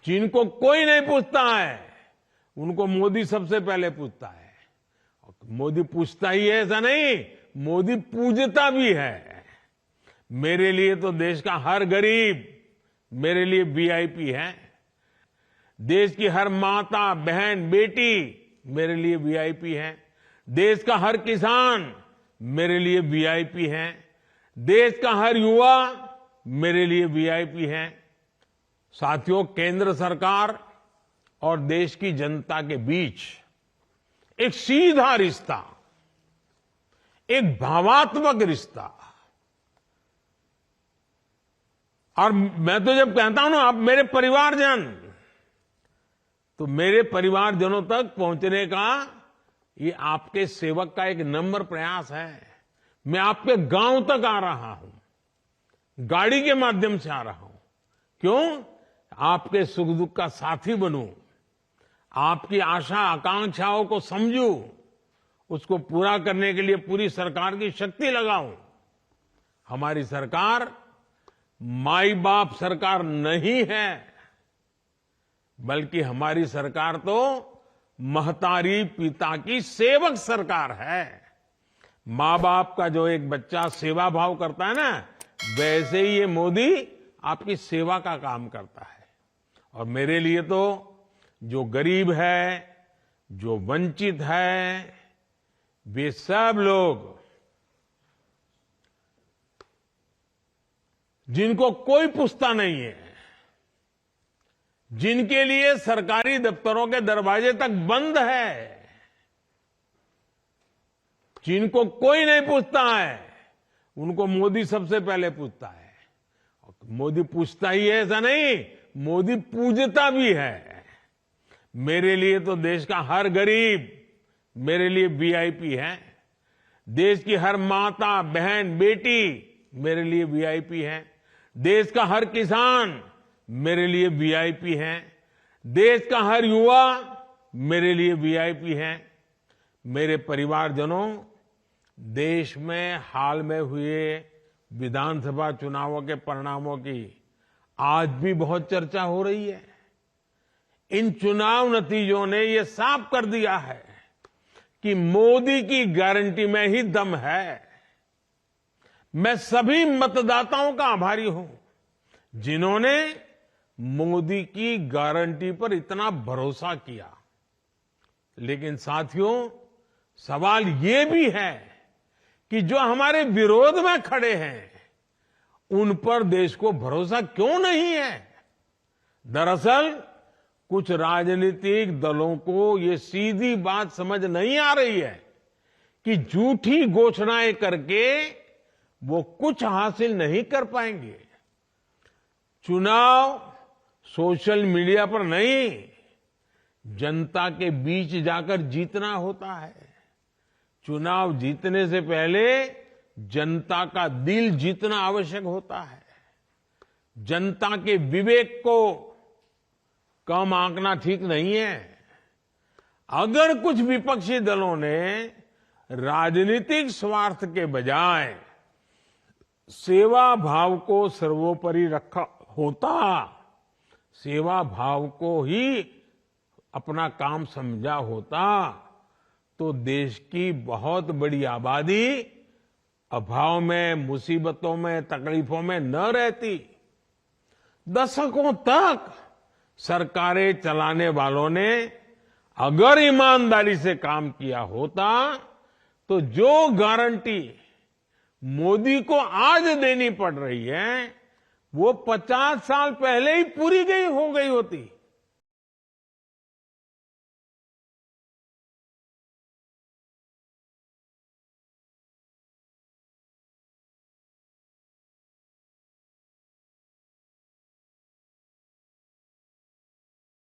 जिनको कोई नहीं पूछता है उनको मोदी सबसे पहले पूछता है। मोदी पूछता ही है ऐसा नहीं, मोदी पूजता भी है। मेरे लिए तो देश का हर गरीब मेरे लिए वीआईपी है। देश की हर माता बहन बेटी मेरे लिए वीआईपी है। देश का हर किसान मेरे लिए वीआईपी है। देश का हर युवा मेरे लिए वीआईपी है। साथियों, केंद्र सरकार और देश की जनता के बीच एक सीधा रिश्ता, एक भावात्मक रिश्ता। और मैं तो जब कहता हूं ना आप मेरे परिवारजन, तो मेरे परिवारजनों तक पहुंचने का ये आपके सेवक का एक नम्र प्रयास है। मैं आपके गांव तक आ रहा हूं, गाड़ी के माध्यम से आ रहा हूं। क्यों? आपके सुख दुख का साथी बनूं, आपकी आशा आकांक्षाओं को समझूं, उसको पूरा करने के लिए पूरी सरकार की शक्ति लगाऊं। हमारी सरकार माई बाप सरकार नहीं है, बल्कि हमारी सरकार तो महतारी पिता की सेवक सरकार है। मां बाप का जो एक बच्चा सेवा भाव करता है ना, वैसे ही ये मोदी आपकी सेवा का काम करता है। और मेरे लिए तो जो गरीब है, जो वंचित है, वे सब लोग जिनको कोई पूछता नहीं है, जिनके लिए सरकारी दफ्तरों के दरवाजे तक बंद है, जिनको कोई नहीं पूछता है, उनको मोदी सबसे पहले पूछता है। मोदी पूछता ही है ऐसा नहीं, मोदी पूजता भी है। मेरे लिए तो देश का हर गरीब मेरे लिए वीआईपी है। देश की हर माता बहन बेटी मेरे लिए वीआईपी है। देश का हर किसान मेरे लिए वीआईपी है। देश का हर युवा मेरे लिए वीआईपी है। मेरे परिवारजनों, देश में हाल में हुए विधानसभा चुनावों के परिणामों की आज भी बहुत चर्चा हो रही है। इन चुनाव नतीजों ने यह साफ कर दिया है कि मोदी की गारंटी में ही दम है। मैं सभी मतदाताओं का आभारी हूं जिन्होंने मोदी की गारंटी पर इतना भरोसा किया। लेकिन साथियों, सवाल ये भी है कि जो हमारे विरोध में खड़े हैं उन पर देश को भरोसा क्यों नहीं है। दरअसल कुछ राजनीतिक दलों को ये सीधी बात समझ नहीं आ रही है कि झूठी घोषणाएं करके वो कुछ हासिल नहीं कर पाएंगे। चुनाव सोशल मीडिया पर नहीं, जनता के बीच जाकर जीतना होता है। चुनाव जीतने से पहले जनता का दिल जीतना आवश्यक होता है। जनता के विवेक को कम आंकना ठीक नहीं है। अगर कुछ विपक्षी दलों ने राजनीतिक स्वार्थ के बजाय सेवा भाव को सर्वोपरि रखा होता, सेवा भाव को ही अपना काम समझा होता, तो देश की बहुत बड़ी आबादी अभाव में, मुसीबतों में, तकलीफों में न रहती। दशकों तक सरकारें चलाने वालों ने अगर ईमानदारी से काम किया होता तो जो गारंटी मोदी को आज देनी पड़ रही है वो 50 साल पहले ही पूरी हो गई होती।